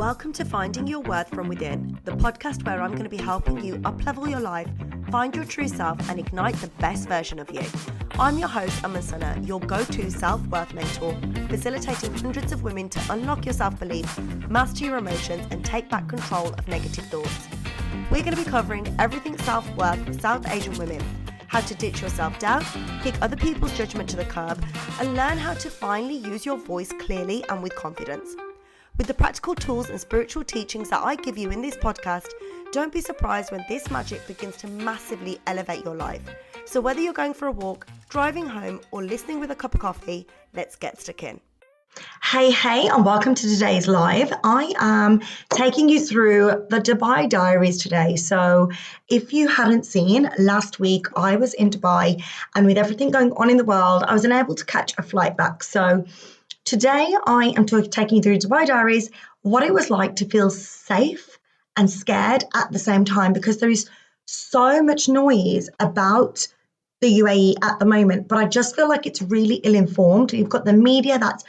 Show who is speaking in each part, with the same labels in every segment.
Speaker 1: Welcome to Finding Your Worth from Within, the podcast where I'm going to be helping you up-level your life, find your true self, and ignite the best version of you. I'm your host, Aman Sana, your go-to self-worth mentor, facilitating hundreds of women to unlock your self-belief, master your emotions, and take back control of negative thoughts. We're going to be covering everything self-worth for South Asian women, how to ditch your self-doubt, kick other people's judgment to the curb, and learn how to finally use your voice clearly and with confidence. With the practical tools and spiritual teachings that I give you in this podcast, don't be surprised when this magic begins to massively elevate your life. So whether you're going for a walk, driving home, or listening with a cup of coffee, let's get stuck in. Hey, and welcome to today's live. I am taking you through the Dubai Diaries today. So if you hadn't seen, last week I was in Dubai, and with everything going on in the world, I was unable to catch a flight back. So today I am taking you through Dubai Diaries, what it was like to feel safe and scared at the same time, because there is so much noise about the UAE at the moment, but I just feel like it's really ill-informed. You've got the media that's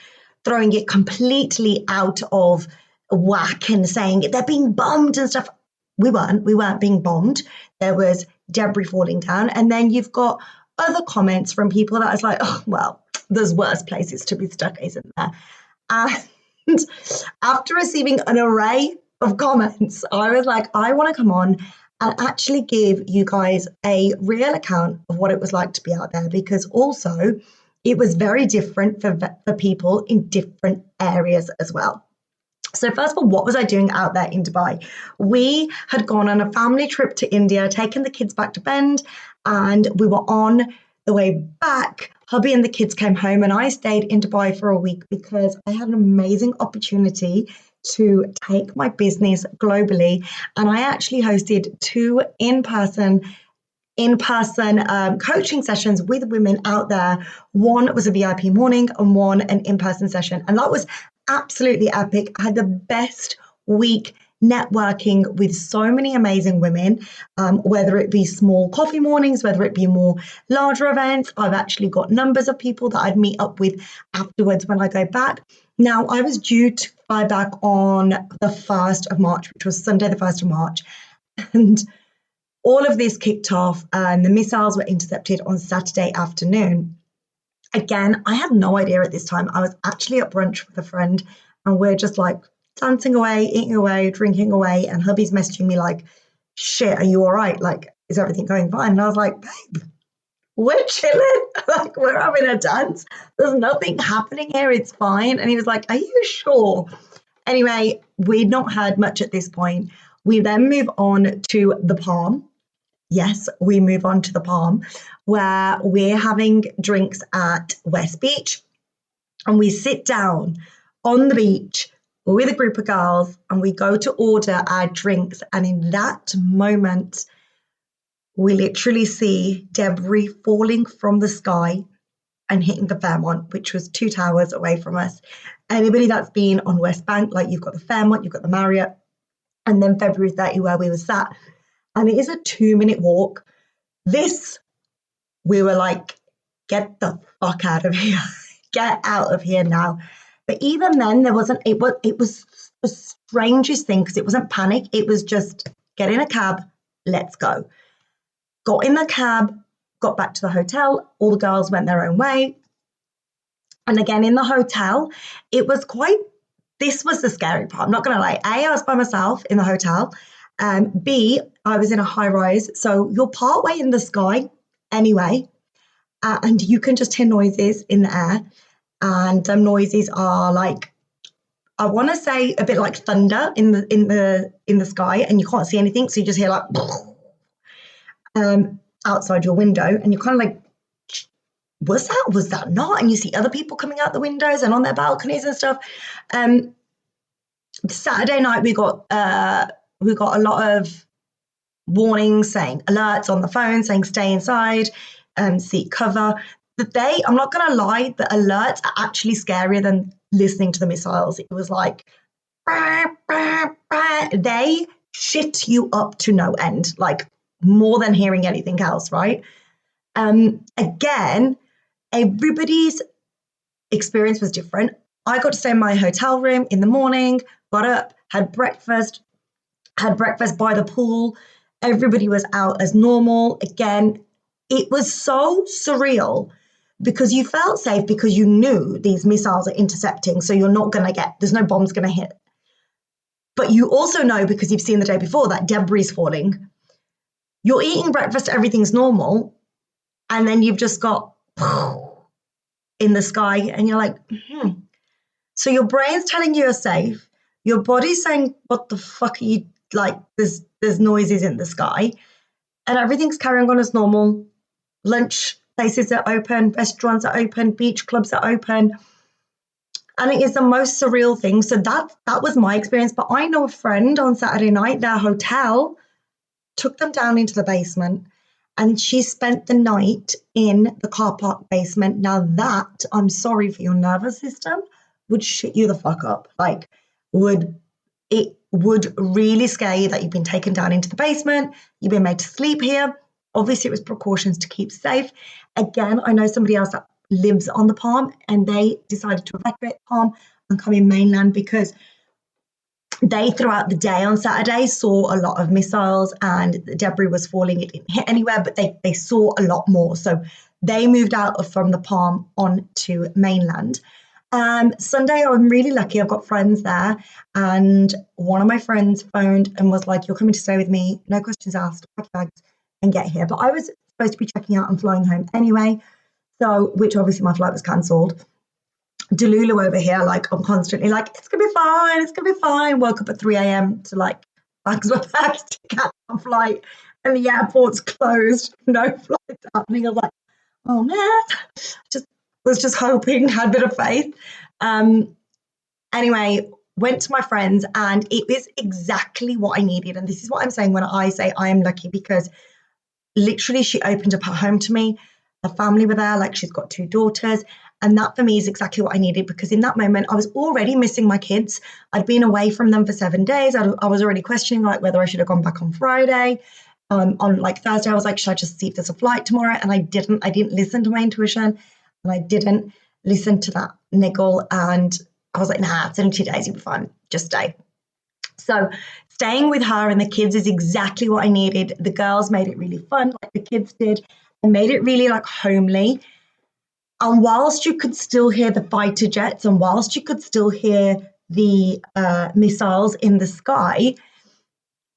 Speaker 1: throwing it completely out of whack and saying they're being bombed and stuff. We weren't being bombed. There was debris falling down. And then you've got other comments from people that is like, oh, well, there's worse places to be stuck, isn't there? And after receiving an array of comments, I was like, I want to come on and actually give you guys a real account of what it was like to be out there, because also it was very different for people in different areas as well. So first of all, what was I doing out there in Dubai? We had gone on a family trip to India, taken the kids back to Bend, and we were on the way back. Hubby and the kids came home, and I stayed in Dubai for a week because I had an amazing opportunity to take my business globally. And I actually hosted two in-person coaching sessions with women out there. One was a VIP morning and one an in-person session. And that was absolutely epic. I had the best week networking with so many amazing women, whether it be small coffee mornings, whether it be more larger events. I've actually got numbers of people that I'd meet up with afterwards when I go back. Now, I was due to fly back on the 1st of March, which was Sunday, the 1st of March. And all of this kicked off and the missiles were intercepted on Saturday afternoon. Again, I had no idea at this time. I was actually at brunch with a friend, and we're just like dancing away, eating away, drinking away. And hubby's messaging me like, shit, are you all right? Like, is everything going fine? And I was like, babe, we're chilling. Like, we're having a dance. There's nothing happening here. It's fine. And he was like, are you sure? Anyway, we'd not heard much at this point. We then move on to the Palm. Yes, we move on to the Palm, where we're having drinks at West Beach, and we sit down on the beach with a group of girls and we go to order our drinks. And in that moment, we literally see debris falling from the sky and hitting the Fairmont, which was 2 towers away from us. Anybody that's been on West Bank, like you've got the Fairmont, you've got the Marriott, and then February 30, where we were sat. And it is a 2-minute walk. We were like, get the fuck out of here. Get out of here now. But even then, it was the strangest thing, because it wasn't panic. It was just get in a cab, let's go. Got in the cab, got back to the hotel. All the girls went their own way. And again, in the hotel, this was the scary part. I'm not going to lie. A, I was by myself in the hotel. B, I was in a high rise. So you're partway in the sky anyway, and you can just hear noises in the air. And them noises are like, I want to say a bit like thunder in the sky, and you can't see anything. So you just hear like outside your window, and you're kind of like, was that not? And you see other people coming out the windows and on their balconies and stuff. Saturday night, we got a lot of warnings saying alerts on the phone saying stay inside, seek cover. I'm not going to lie, the alerts are actually scarier than listening to the missiles. It was like, bah, bah, bah. They shit you up to no end, like more than hearing anything else, right? Again, everybody's experience was different.
Speaker 2: I got to stay in my hotel room in the morning, got up, had breakfast by the pool. Everybody was out as normal. Again, it was so surreal because you felt safe because you knew these missiles are intercepting. So you're not going to there's no bombs going to hit. But you also know, because you've seen the day before, that debris is falling. You're eating breakfast, everything's normal. And then you've just got in the sky and you're like, So your brain's telling you you're safe. Your body's saying, what the fuck are you, like, there's noises in the sky. And everything's carrying on as normal. Lunch places are open, restaurants are open, beach clubs are open. And it is the most surreal thing. So that was my experience. But I know a friend on Saturday night, their hotel took them down into the basement and she spent the night in the car park basement. Now that, I'm sorry for your nervous system, would shit you the fuck up. Like, it would really scare you that you've been taken down into the basement, you've been made to sleep here. Obviously, it was precautions to keep safe. Again, I know somebody else that lives on the Palm and they decided to evacuate the Palm and come in mainland because they, throughout the day on Saturday, saw a lot of missiles and the debris was falling. It didn't hit anywhere, but they saw a lot more. So they moved out from the Palm on to mainland. Sunday, I'm really lucky. I've got friends there. And one of my friends phoned and was like, you're coming to stay with me. No questions asked. Pack your bags and get here. But I was supposed to be checking out and flying home anyway. So, which obviously my flight was cancelled. Delulu over here, like, I'm constantly like, it's going to be fine. It's going to be fine. Woke up at 3 a.m. to like, bags were packed to catch a flight and the airport's closed. No flights happening. I was like, oh man, was just hoping, had a bit of faith. Anyway, went to my friends and it was exactly what I needed. And this is what I'm saying when I say I am lucky, because literally she opened up her home to me. Her family were there, like she's got 2 daughters. And that for me is exactly what I needed, because in that moment I was already missing my kids. I'd been away from them for 7 days. I was already questioning like whether I should have gone back on Friday. On like Thursday, I was like, should I just see if there's a flight tomorrow? And I didn't listen to my intuition and I didn't listen to that niggle. And I was like, nah, it's only 2 days, you'll be fine. Just stay. So staying with her and the kids is exactly what I needed. The girls made it really fun, like the kids did, and made it really like homely. And whilst you could still hear the fighter jets and whilst you could still hear the missiles in the sky,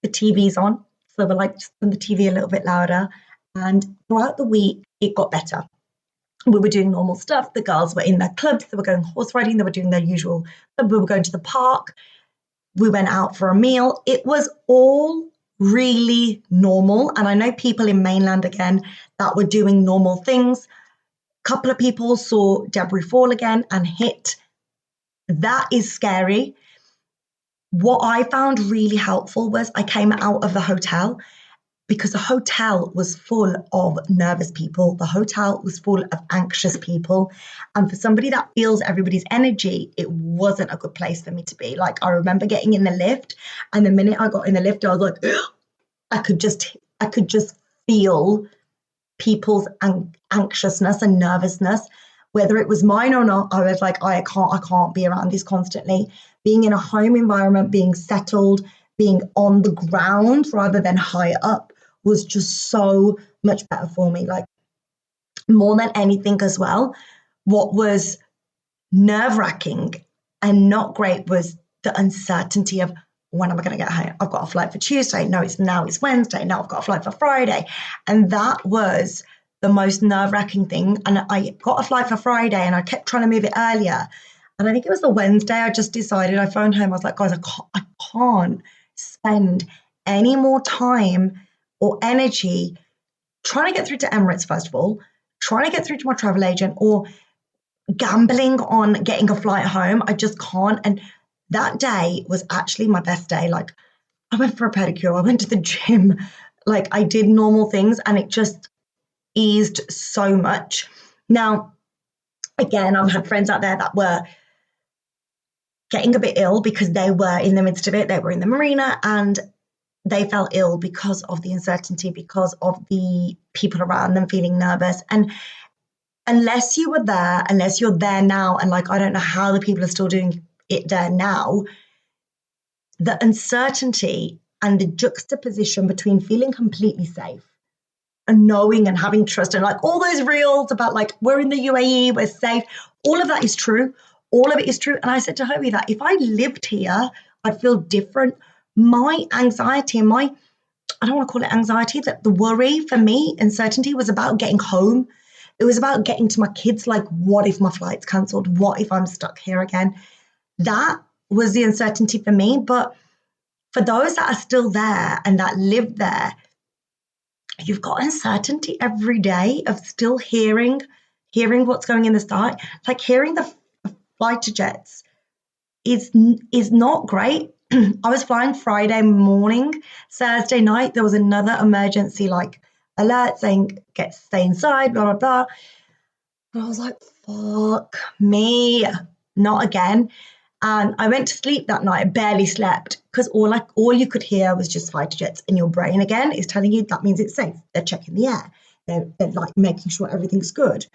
Speaker 2: the TV's on. So we're like, just turn the TV a little bit louder. And throughout the week, it got better. We were doing normal stuff. The girls were in their clubs. They were going horse riding. They were doing their usual. We were going to the park. We went out for a meal. It was all really normal. And I know people in mainland, again, that were doing normal things. A couple of people saw debris fall again and hit. That is scary. What I found really helpful was I came out of the hotel, because the hotel was full of nervous people. The hotel was full of anxious people. And for somebody that feels everybody's energy, it wasn't a good place for me to be. Like, I remember getting in the lift, and the minute I got in the lift, I was like, ugh. I could just feel people's anxiousness and nervousness, whether it was mine or not. I was like, I can't be around this constantly. Being in a home environment, being settled, being on the ground rather than high up was just so much better for me. Like, more than anything as well, what was nerve-wracking and not great was the uncertainty of, when am I going to get home? I've got a flight for Tuesday. No, it's Wednesday. Now I've got a flight for Friday. And that was the most nerve-wracking thing. And I got a flight for Friday and I kept trying to move it earlier. And I think it was the Wednesday I just decided, I phoned home. I was like, guys, I can't spend any more time or energy trying to get through to Emirates, first of all, trying to get through to my travel agent, or gambling on getting a flight home. I just can't. And that day was actually my best day. Like, I went for a pedicure, I went to the gym, like I did normal things, and it just eased so much. Now, again, I've had friends out there that were getting a bit ill because they were in the midst of it. They were in the marina and they felt ill because of the uncertainty, because of the people around them feeling nervous. And unless you were there, unless you're there now, and like, I don't know how the people are still doing it there now, the uncertainty and the juxtaposition between feeling completely safe and knowing and having trust and like all those reels about like, we're in the UAE, we're safe. All of that is true. All of it is true. And I said to Hobie that if I lived here, I'd feel different. My anxiety and I don't want to call it anxiety, that the worry for me, uncertainty, was about getting home. It was about getting to my kids. Like, what if my flight's cancelled? What if I'm stuck here again? That was the uncertainty for me. But for those that are still there and that live there, you've got uncertainty every day of still hearing what's going in the sky. Like hearing the fighter jets is not great. I was flying Friday morning, Thursday night, there was another emergency like alert saying stay inside, blah, blah, blah. And I was like, fuck me, not again. And I went to sleep that night. I barely slept because all you could hear was just fighter jets, and your brain again is telling you that means it's safe. They're checking the air. They're like making sure everything's good.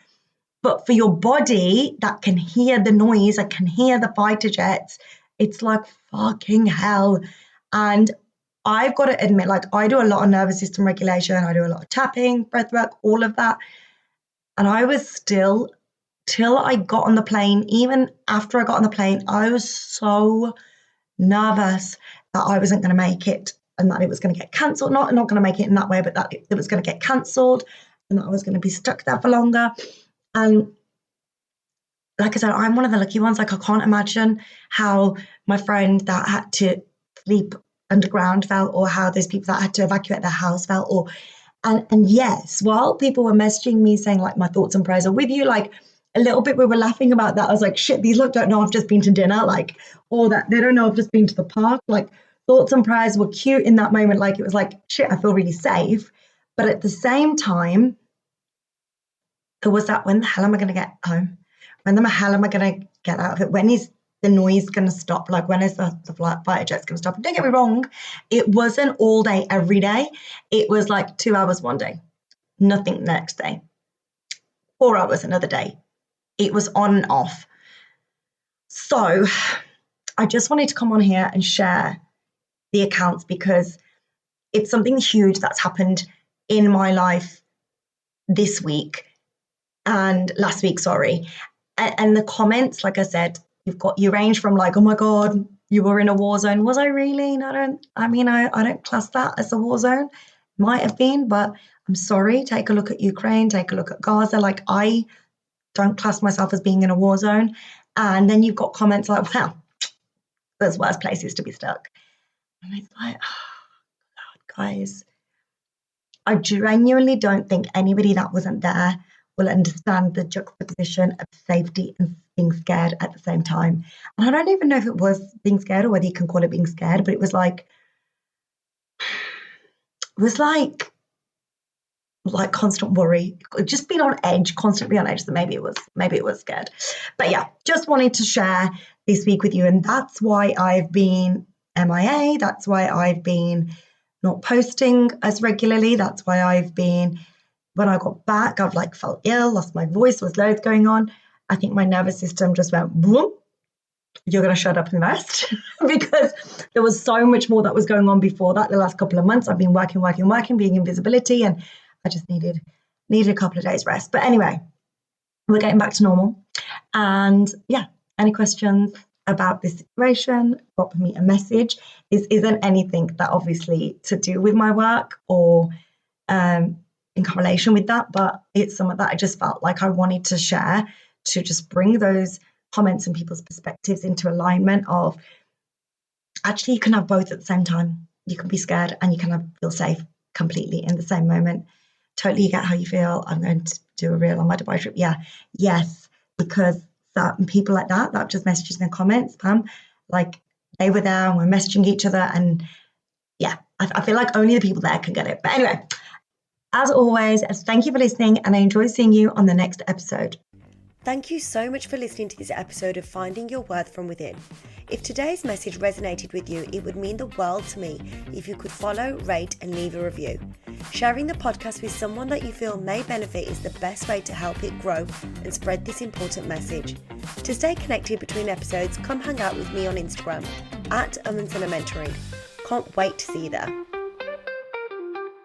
Speaker 2: But for your body that can hear the noise, that can hear the fighter jets, it's like fucking hell. And I've got to admit, like, I do a lot of nervous system regulation. I do a lot of tapping, breath work, all of that. And I was still, till I got on the plane, even after I got on the plane, I was so nervous that I wasn't going to make it and that it was going to get cancelled. Not going to make it in that way, but that it was going to get cancelled and that I was going to be stuck there for longer. And like I said, I'm one of the lucky ones. Like, I can't imagine how my friend that had to sleep underground felt, or how those people that had to evacuate their house felt. And yes, while people were messaging me saying like my thoughts and prayers are with you, like a little bit we were laughing about that. I was like, shit, these lot don't know I've just been to dinner, like, or that they don't know I've just been to the park. Like, thoughts and prayers were cute in that moment. Like, it was like, shit, I feel really safe. But at the same time, there was that, when the hell am I going to get home? When the hell am I going to get out of it? When is the noise going to stop? Like, when is the fighter jets going to stop? And don't get me wrong, it wasn't all day, every day. It was like 2 hours one day, nothing the next day, 4 hours another day. It was on and off. So I just wanted to come on here and share the accounts because it's something huge that's happened in my life this week and last week, sorry. And the comments, like I said, you range from like, oh my God, you were in a war zone. Was I really? I don't class that as a war zone. Might have been, but I'm sorry. Take a look at Ukraine, take a look at Gaza. Like, I don't class myself as being in a war zone. And then you've got comments like, well, there's worse places to be stuck. And it's like, oh God, guys, I genuinely don't think anybody that wasn't there will understand the juxtaposition of safety and being scared at the same time. And I don't even know if it was being scared or whether you can call it being scared, but it was like constant worry, just being on edge, constantly on edge. So maybe it was scared. But yeah, just wanted to share this week with you. And that's why I've been MIA. That's why I've been not posting as regularly. That's why I've been, when I got back, I've like felt ill, lost my voice, was loads going on. I think my nervous system just went, boom, you're going to shut up and rest because there was so much more that was going on before that. The last couple of months, I've been working, being in visibility, and I just needed a couple of days rest. But anyway, we're getting back to normal. And yeah, any questions about this situation, drop me a message. This isn't anything that obviously to do with my work or in correlation with that, but it's something that I just felt like I wanted to share to just bring those comments and people's perspectives into alignment of actually you can have both at the same time. You can be scared and you can feel safe completely in the same moment. Totally get how you feel. I'm going to do a reel on my Dubai trip. Yeah, yes, because certain people like that just messages in the comments, like they were there and we're messaging each other, and yeah, I feel like only the people there can get it. But anyway, as always, thank you for listening, and I enjoy seeing you on the next episode.
Speaker 1: Thank you so much for listening to this episode of Finding Your Worth from Within. If today's message resonated with you, it would mean the world to me if you could follow, rate, and leave a review. Share Sharing the podcast with someone that you feel may benefit is the best way to help it grow and spread this important message. To stay connected between episodes, come hang out with me on Instagram @Mentoring. Can't wait to see you there.